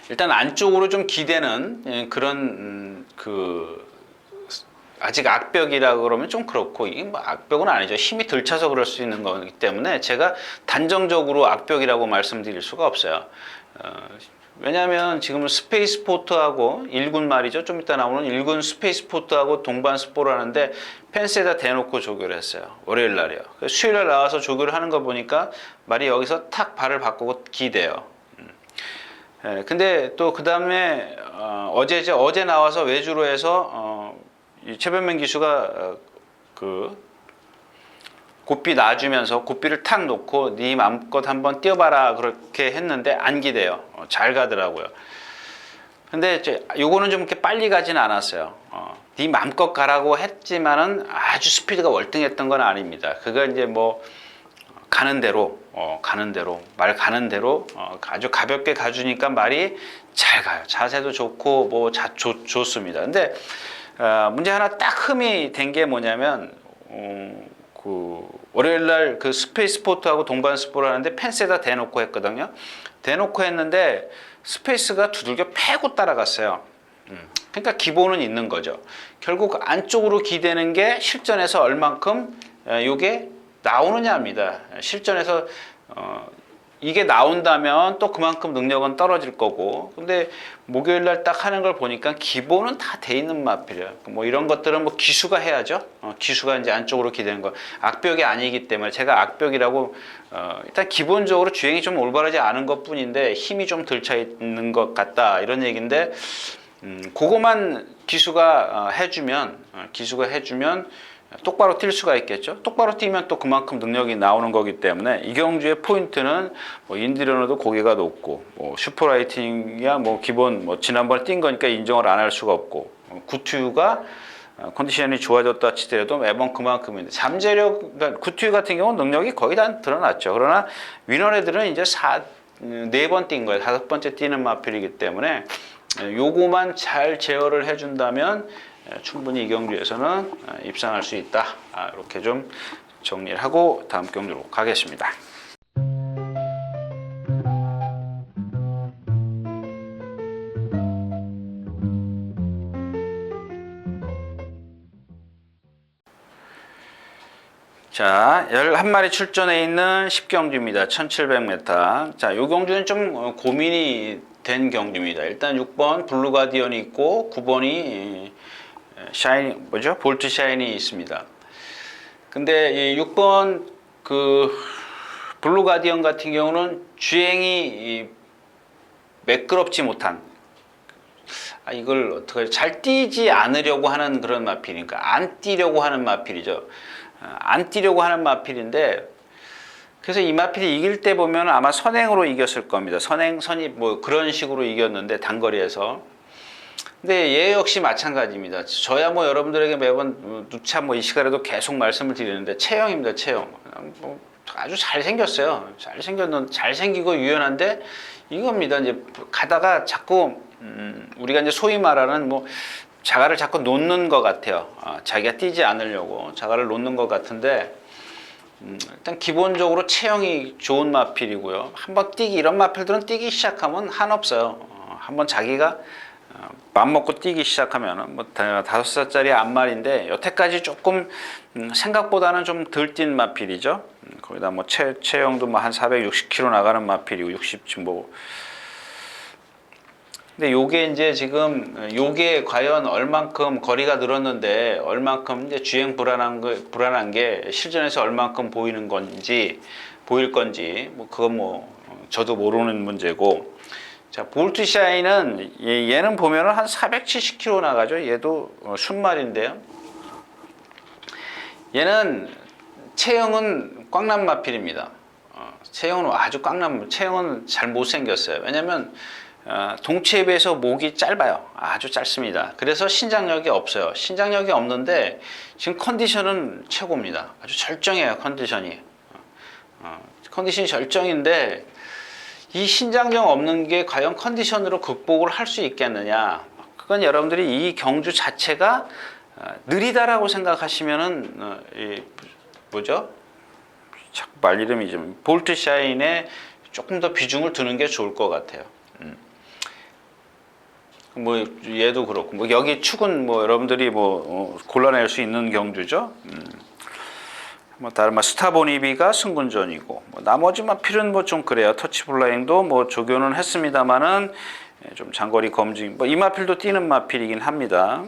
일단 안쪽으로 좀 기대는 그런 아직 악벽이라 그러면 좀 그렇고, 이게 뭐 악벽은 아니죠. 힘이 덜 차서 그럴 수 있는 거기 때문에 제가 단정적으로 악벽이라고 말씀드릴 수가 없어요. 왜냐하면 지금 스페이스포트하고 1군 말이죠. 좀 이따 나오는 1군 스페이스포트하고 동반 스포를 하는데 펜스에다 대놓고 조교를 했어요. 월요일 날이요. 수요일 날 나와서 조교를 하는 거 보니까 말이 여기서 탁 발을 바꾸고 기대요. 근데 또 그 다음에 어제 나와서 외주로 해서 최변명 기수가 고삐 놔주면서 고삐를 탁 놓고 네 맘껏 한번 뛰어봐라 그렇게 했는데 안 기대요. 잘 가더라고요. 근데 요거는 좀 이렇게 빨리 가진 않았어요. 네 맘껏 가라고 했지만은 아주 스피드가 월등했던 건 아닙니다. 그거 이제 뭐 가는 대로 말 가는 대로 아주 가볍게 가주니까 말이 잘 가요. 자세도 좋고 뭐 좋습니다. 근데 문제 하나 딱 흠이 된 게 뭐냐면 그 월요일 날 그 스페이스포트하고 동반 스포를 하는데 펜스에다 대놓고 했거든요. 대놓고 했는데 스페이스가 두들겨 패고 따라갔어요. 그러니까 기본은 있는 거죠. 결국 안쪽으로 기대는 게 실전에서 얼만큼 이게 나오느냐입니다. 실전에서 이게 나온다면 또 그만큼 능력은 떨어질 거고, 근데 목요일 날 딱 하는 걸 보니까 기본은 다 돼 있는 마필이에요. 뭐 이런 것들은 뭐 기수가 해야죠. 기수가 이제 안쪽으로 기대는 거. 악벽이 아니기 때문에 제가 악벽이라고 일단 기본적으로 주행이 좀 올바르지 않은 것 뿐인데 힘이 좀 덜 차 있는 것 같다 이런 얘기인데, 그거만 기수가 해주면 똑바로 뛸 수가 있겠죠. 똑바로 뛰면 또 그만큼 능력이 나오는 거기 때문에 이 경주의 포인트는 뭐 인디러너도 고개가 높고, 뭐 슈퍼라이팅이야 뭐 기본 뭐 지난번에 뛴 거니까 인정을 안 할 수가 없고, 구투유가 컨디션이 좋아졌다 치더라도 매번 그만큼인데 잠재력, 그러니까 구투유 같은 경우는 능력이 거의 다 드러났죠. 그러나 위너레들은 이제 4번 뛴 거예요. 5번째 뛰는 마필이기 때문에 요거만 잘 제어를 해준다면 충분히 이 경주에서는 입상할 수 있다. 이렇게 좀 정리를 하고 다음 경주로 가겠습니다. 자, 11마리 출전해 있는 10경주입니다. 1700m. 자, 요 경주는 좀 고민이 된 경주입니다. 일단 6번 블루 가디언이 있고 9번이 볼트 샤인이 있습니다. 근데 이 6번 그 블루 가디언 같은 경우는 주행이 매끄럽지 못한, 이걸 어떻게 잘 뛰지 않으려고 하는 그런 마필이니까 안 뛰려고 하는 마필이죠. 안 뛰려고 하는 마필인데, 그래서 이 마필이 이길 때 보면 아마 선행으로 이겼을 겁니다. 선입 뭐 그런 식으로 이겼는데 단거리에서. 근데 얘 역시 마찬가지입니다. 저야 뭐 여러분들에게 매번 누차 뭐 이 시간에도 계속 말씀을 드리는데 체형입니다. 체형. 뭐 아주 잘생겼어요. 잘생기고 유연한데 이겁니다. 이제 가다가 자꾸 우리가 이제 소위 말하는 뭐 자가를 자꾸 놓는 것 같아요. 자기가 뛰지 않으려고 자가를 놓는 것 같은데, 일단 기본적으로 체형이 좋은 마필이고요. 한번 뛰기, 이런 마필들은 뛰기 시작하면 한없어요. 한번 자기가 맘 먹고 뛰기 시작하면 뭐 5살짜리 앞말인데 여태까지 조금 생각보다는 좀 덜 뛴 마필이죠. 거기다 뭐 체형도 뭐 한 460km 나가는 마필이고 60 뭐. 근데 요게 이제 지금 요게 과연 얼만큼 거리가 늘었는데 얼만큼 이제 주행 불안한 게 실전에서 얼만큼 보일 건지 뭐 그건 뭐 저도 모르는 문제고. 자, 볼트 샤인은 얘는 보면은 한 470km 나가죠. 얘도 순말인데요. 얘는 체형은 꽝남 마필입니다. 체형은 아주 체형은 잘 못생겼어요. 왜냐면 동체에 비해서 목이 짧아요. 아주 짧습니다. 그래서 신장력이 없어요. 신장력이 없는데 지금 컨디션은 최고입니다. 아주 절정해요. 컨디션이 절정인데 이 신장력 없는 게 과연 컨디션으로 극복을 할 수 있겠느냐. 그건 여러분들이 이 경주 자체가 느리다라고 생각하시면은 뭐죠? 자꾸 말 이름이 좀 볼트 샤인에 조금 더 비중을 두는 게 좋을 것 같아요. 뭐 얘도 그렇고 뭐 여기 축은 뭐 여러분들이 뭐 골라낼 수 있는 경주죠. 뭐 다른 말 스타보니비가 승군전이고, 뭐 나머지 마필은 뭐 좀 그래요. 터치블라잉도 뭐 조교는 했습니다만은 좀 장거리 검증, 뭐 이 마필도 뛰는 마필이긴 합니다.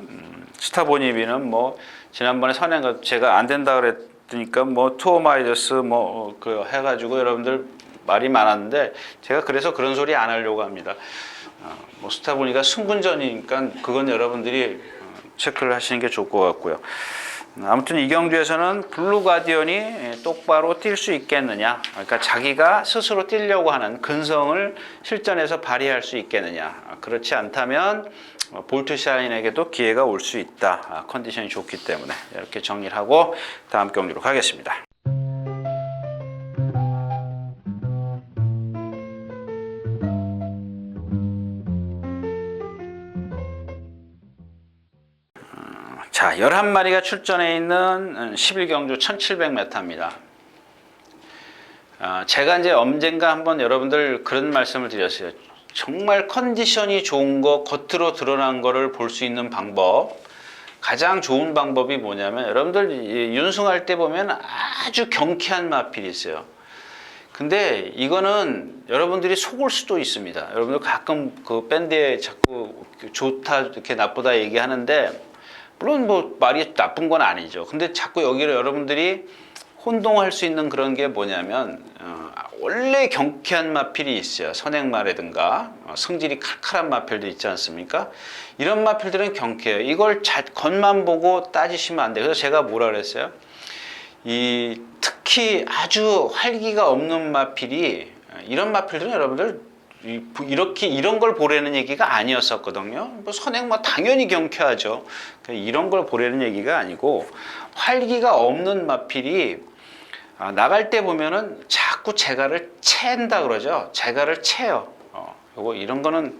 스타보니비는 뭐 지난번에 선행 제가 안 된다 그랬으니까 뭐 투어마이더스 뭐 그 해가지고 여러분들 말이 많았는데 제가 그래서 그런 소리 안 하려고 합니다. 뭐 스타보니가 승군전이니까 그건 여러분들이 체크를 하시는 게 좋을 것 같고요. 아무튼 이 경주에서는 블루 가디언이 똑바로 뛸 수 있겠느냐, 그러니까 자기가 스스로 뛰려고 하는 근성을 실전에서 발휘할 수 있겠느냐. 그렇지 않다면 볼트 샤인에게도 기회가 올 수 있다. 컨디션이 좋기 때문에. 이렇게 정리를 하고 다음 경주로 가겠습니다. 자, 11마리가 출전해 있는 11경주 1700m입니다. 제가 이제 언젠가 한번 여러분들 그런 말씀을 드렸어요. 정말 컨디션이 좋은 거, 겉으로 드러난 거를 볼 수 있는 방법. 가장 좋은 방법이 뭐냐면, 여러분들 윤승할 때 보면 아주 경쾌한 마필이 있어요. 근데 이거는 여러분들이 속을 수도 있습니다. 여러분들 가끔 그 밴드에 자꾸 좋다, 이렇게 나쁘다 얘기하는데, 물론 뭐 말이 나쁜 건 아니죠. 근데 자꾸 여기를 여러분들이 혼동할 수 있는 그런 게 뭐냐면, 원래 경쾌한 마필이 있어요. 선행마라든가 성질이 칼칼한 마필도 있지 않습니까? 이런 마필들은 경쾌해요. 이걸 겉만 보고 따지시면 안 돼요. 그래서 제가 뭐라 그랬어요? 특히 아주 활기가 없는 마필이, 이런 마필들은 여러분들 이런 걸 보라는 얘기가 아니었었거든요. 뭐 선행마 당연히 경쾌하죠. 이런 걸 보라는 얘기가 아니고, 활기가 없는 마필이 나갈 때 보면은 자꾸 재갈을 챈다 그러죠. 재갈을 채요. 요거 이런 거는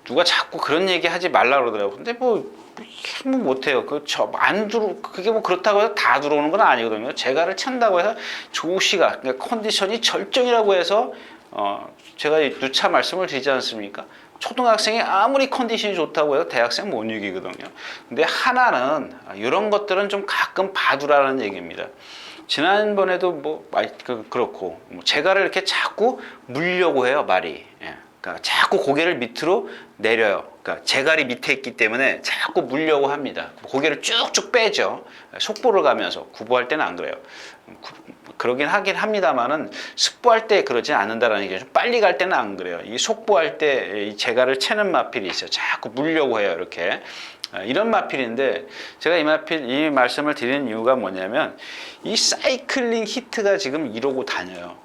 누가 자꾸 그런 얘기 하지 말라 그러더라고요. 근데 뭐 못해요. 그게 뭐 그렇다고 해서 다 들어오는 건 아니거든요. 재갈을 찬다고 해서 조시가, 그러니까 컨디션이 절정이라고 해서 제가 누차 말씀을 드리지 않습니까? 초등학생이 아무리 컨디션이 좋다고 해서 대학생 못 이기거든요. 근데 하나는 이런 것들은 좀 가끔 봐두라는 얘기입니다. 지난번에도 그렇고, 재갈을 이렇게 자꾸 물려고 해요, 말이. 예. 그러니까 자꾸 고개를 밑으로 내려요. 그러니까 재갈이 밑에 있기 때문에 자꾸 물려고 합니다. 고개를 쭉쭉 빼죠. 속보를 가면서. 구보할 때는 안 그래요. 그러긴 하긴 합니다만은 숙보할 때 그러지 않는다라는 얘기죠. 빨리 갈 때는 안 그래요. 이 속보할 때 이 재갈을 채는 마필이 있어요. 자꾸 물려고 해요, 이렇게. 이런 마필인데, 제가 이 말씀을 드리는 이유가 뭐냐면, 이 사이클링 히트가 지금 이러고 다녀요.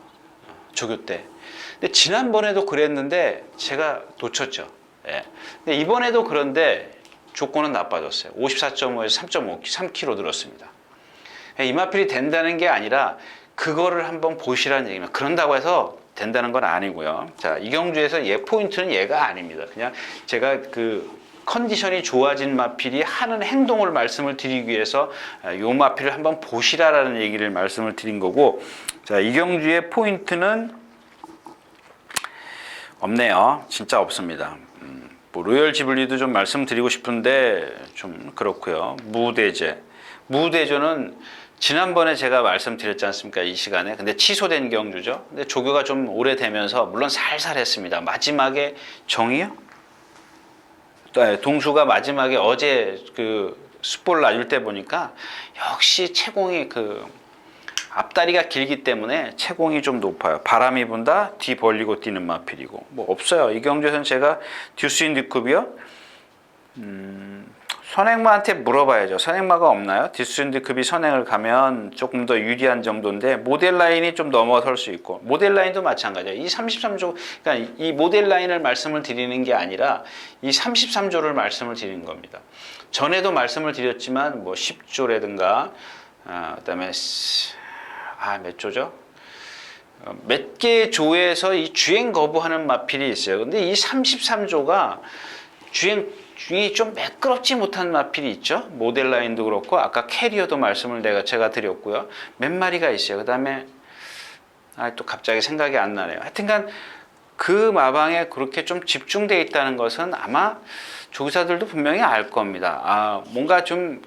조교 때. 근데 지난번에도 그랬는데 제가 놓쳤죠. 예. 근데 이번에도 그런데 조건은 나빠졌어요. 54.5에서 3.5, 3kg 늘었습니다. 이 마필이 된다는 게 아니라 그거를 한번 보시라는 얘기입니다. 그런다고 해서 된다는 건 아니고요. 자, 이경주에서 포인트는 얘가 아닙니다. 그냥 제가 컨디션이 좋아진 마필이 하는 행동을 말씀을 드리기 위해서 요 마필을 한번 보시라라는 얘기를 말씀을 드린 거고, 자, 이경주의 포인트는 없네요. 진짜 없습니다. 뭐 로열 지블리도 좀 말씀드리고 싶은데 좀 그렇고요. 무대조는 지난번에 제가 말씀드렸지 않습니까? 이 시간에. 근데 취소된 경주죠. 근데 조교가 좀 오래되면서 물론 살살했습니다. 마지막에 정이요? 동수가 마지막에 어제 숯볼을 놔줄 때 보니까 역시 채공이 앞다리가 길기 때문에 채공이 좀 높아요. 바람이 분다, 뒤 벌리고 뛰는 마필이고. 뭐 없어요. 이 경주에서는 제가 듀스인 D급이요. 선행마한테 물어봐야죠. 선행마가 없나요? 듀스인 D급이 선행을 가면 조금 더 유리한 정도인데, 모델 라인이 좀 넘어설 수 있고, 모델 라인도 마찬가지예요. 이 33조, 그러니까 이 모델 라인을 말씀을 드리는 게 아니라 이 33조를 말씀을 드리는 겁니다. 전에도 말씀을 드렸지만 뭐 10조라든가 그다음에 몇 조죠? 몇 개의 조에서 이 주행 거부하는 마필이 있어요. 근데 이 33조가 주행이 좀 매끄럽지 못한 마필이 있죠. 모델 라인도 그렇고, 아까 캐리어도 말씀을 제가 드렸고요. 몇 마리가 있어요. 그 다음에 또 갑자기 생각이 안 나네요. 하여튼간 그 마방에 그렇게 좀 집중되어 있다는 것은 아마 조교사들도 분명히 알 겁니다. 뭔가 좀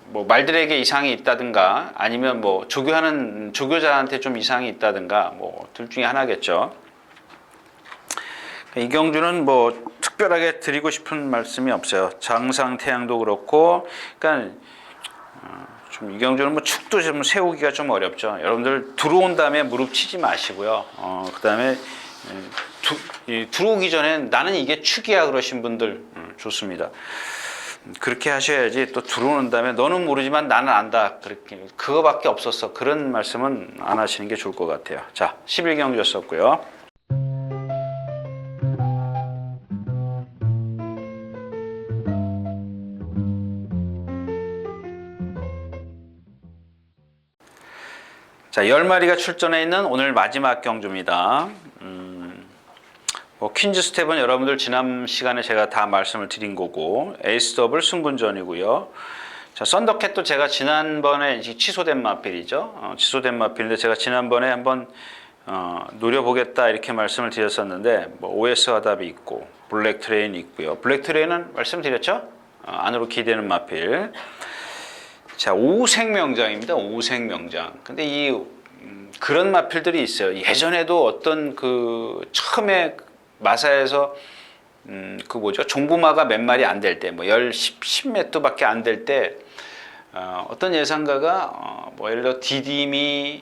뭐 말들에게 이상이 있다든가, 아니면 뭐 조교하는 조교자한테 좀 이상이 있다든가, 뭐 둘 중에 하나겠죠. 이경주는 뭐 특별하게 드리고 싶은 말씀이 없어요. 장상 태양도 그렇고, 그러니까 좀 이경주는 뭐 축도 좀 세우기가 좀 어렵죠. 여러분들 들어온 다음에 무릎 치지 마시고요. 그다음에 들어오기 전에 나는 이게 축이야 그러신 분들 좋습니다. 그렇게 하셔야지, 또 들어오는 다음에 너는 모르지만 나는 안다, 그거밖에 없었어, 그런 말씀은 안 하시는 게 좋을 것 같아요. 자, 11경주였었고요. 자, 10마리가 출전해 있는 오늘 마지막 경주입니다. 퀸즈 스텝은 여러분들 지난 시간에 제가 다 말씀을 드린 거고, 에이스 더블 승분전이고요. 자, 썬더캣도 제가 지난번에 취소된 마필이죠. 취소된 마필인데 제가 지난번에 한번 노려보겠다 이렇게 말씀을 드렸었는데, 뭐 OS 화답이 있고 블랙 트레인이 있고요. 블랙 트레인은 말씀드렸죠. 안으로 기대는 마필. 자, 오색명장입니다. 오색명장. 근데 이 그런 마필들이 있어요. 예전에도 어떤 그 처음에 마사에서 그 뭐죠? 종부마가 몇 마리 안 될 때, 뭐 10 몇 도밖에 안 될 때, 어떤 예상가가 뭐 예를 들어 디디미,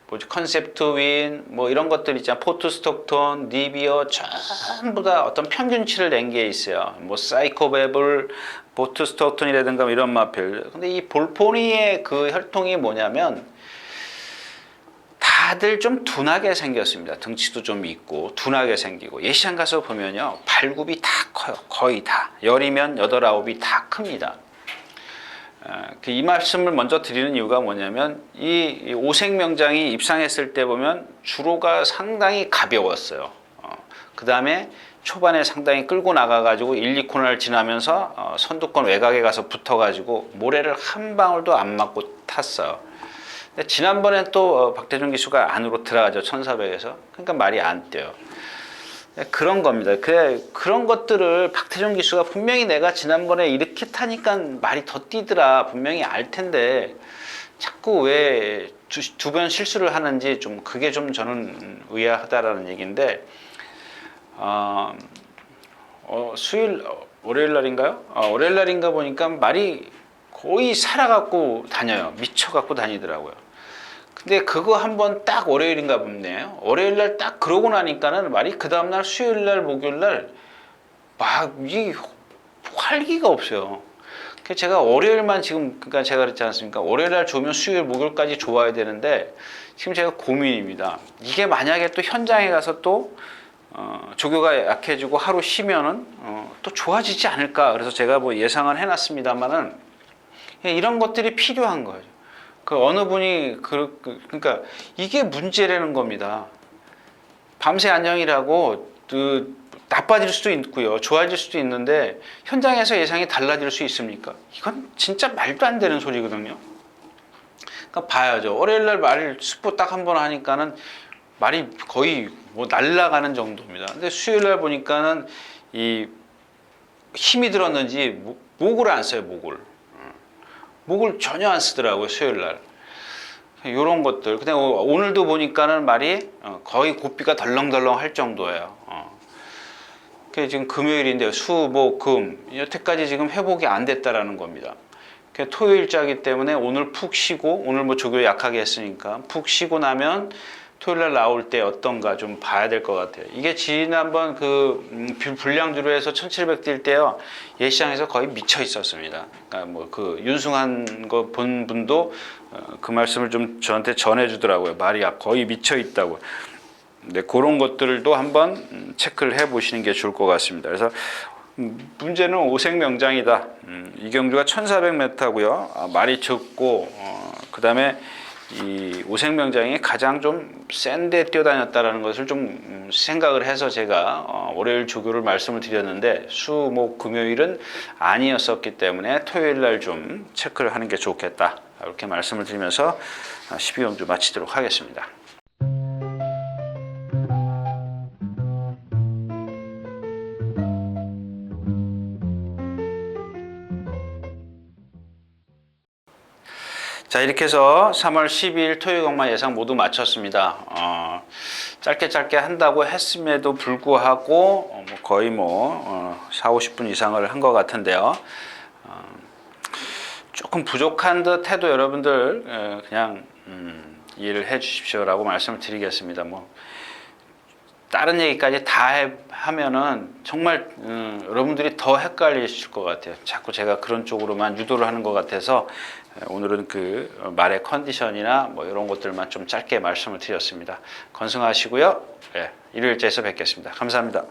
뭐죠? 컨셉트 윈, 뭐 이런 것들 있잖아. 포트 스톡톤, 니비어 전부 다 어떤 평균치를 낸 게 있어요. 뭐 사이코베블, 포트 스톡톤이라든가 뭐 이런 마필. 근데 이 볼포니의 그 혈통이 뭐냐면 다들 좀 둔하게 생겼습니다. 등치도 좀 있고 둔하게 생기고, 예시장 가서 보면요, 발굽이 다 커요. 거의 다. 열이면 8, 9이 다 큽니다. 이 말씀을 먼저 드리는 이유가 뭐냐면, 이 오색명장이 입상했을 때 보면 주로가 상당히 가벼웠어요. 그 다음에 초반에 상당히 끌고 나가가지고 1, 2코너를 지나면서 선두권 외곽에 가서 붙어가지고 모래를 한 방울도 안 맞고 탔어요. 근데 지난번에 또 박태준 기수가 안으로 들어가죠. 1400에서. 그러니까 말이 안 뛰어요. 그런 겁니다. 그런 것들을 박태준 기수가 분명히 내가 지난번에 이렇게 타니까 말이 더 뛰더라 분명히 알 텐데, 자꾸 왜 두 번 실수를 하는지 좀 그게 좀 저는 의아하다라는 얘기인데, 수요일 월요일 날인가요? 월요일 날인가 보니까 말이 거의 살아갖고 다녀요. 미쳐갖고 다니더라고요. 근데 그거 한번 딱 월요일인가 보네요. 월요일 날 딱 그러고 나니까는 말이 그 다음날 수요일 날 목요일 날 막 이 활기가 없어요. 그래서 제가 월요일만 지금, 그러니까 제가 그랬지 않습니까? 월요일 날 좋으면 수요일 목요일까지 좋아야 되는데, 지금 제가 고민입니다. 이게 만약에 또 현장에 가서 또 조교가 약해지고 하루 쉬면은 또 좋아지지 않을까. 그래서 제가 뭐 예상은 해놨습니다만은 이런 것들이 필요한 거예요. 그 어느 분이 그러니까 이게 문제라는 겁니다. 밤새 안녕이라고 나빠질 수도 있고요, 좋아질 수도 있는데 현장에서 예상이 달라질 수 있습니까? 이건 진짜 말도 안 되는 소리거든요. 그러니까 봐야죠. 월요일날 말 스포 딱 한 번 하니까는 말이 거의 뭐 날아가는 정도입니다. 근데 수요일날 보니까는 이 힘이 들었는지 목을 안 써요. 목을 전혀 안 쓰더라고요, 수요일날. 이런 것들. 근데 오늘도 보니까는 말이 거의 고삐가 덜렁덜렁 할 정도예요. 그게 지금 금요일인데 수, 목, 금 여태까지 지금 회복이 안 됐다라는 겁니다. 토요일자기 때문에 오늘 푹 쉬고, 오늘 뭐 조교 약하게 했으니까 푹 쉬고 나면 토요일날 나올 때 어떤가 좀 봐야 될 것 같아요. 이게 지난번 그 불량주로 해서 1700 뛸 때요, 예시장에서 거의 미쳐 있었습니다. 그러니까 뭐 그 윤승한 거 본 분도 그 말씀을 좀 저한테 전해주더라고요. 말이 거의 미쳐 있다고. 네, 그런 것들도 한번 체크를 해 보시는 게 좋을 것 같습니다. 그래서 문제는 오색명장이다. 이경주가 1400m고요. 말이 적고, 그 다음에 이 오색명장이 가장 좀 센데 뛰어다녔다라는 것을 좀 생각을 해서 제가 월요일 조교를 말씀을 드렸는데, 수, 목, 금요일은 아니었었기 때문에 토요일 날 좀 체크를 하는 게 좋겠다, 이렇게 말씀을 드리면서 12경주 마치도록 하겠습니다. 자, 이렇게 해서 3월 12일 토요일경마 예상 모두 마쳤습니다. 짧게 한다고 했음에도 불구하고 거의 4, 50분 이상을 한 것 같은데요. 조금 부족한 듯 해도 여러분들 그냥 이해를 해 주십시오라고 말씀을 드리겠습니다. 다른 얘기까지 다 하면은 정말 여러분들이 더 헷갈리실 것 같아요. 자꾸 제가 그런 쪽으로만 유도를 하는 것 같아서 오늘은 그 말의 컨디션이나 뭐 이런 것들만 좀 짧게 말씀을 드렸습니다. 건승하시고요. 네, 일요일째에서 뵙겠습니다. 감사합니다.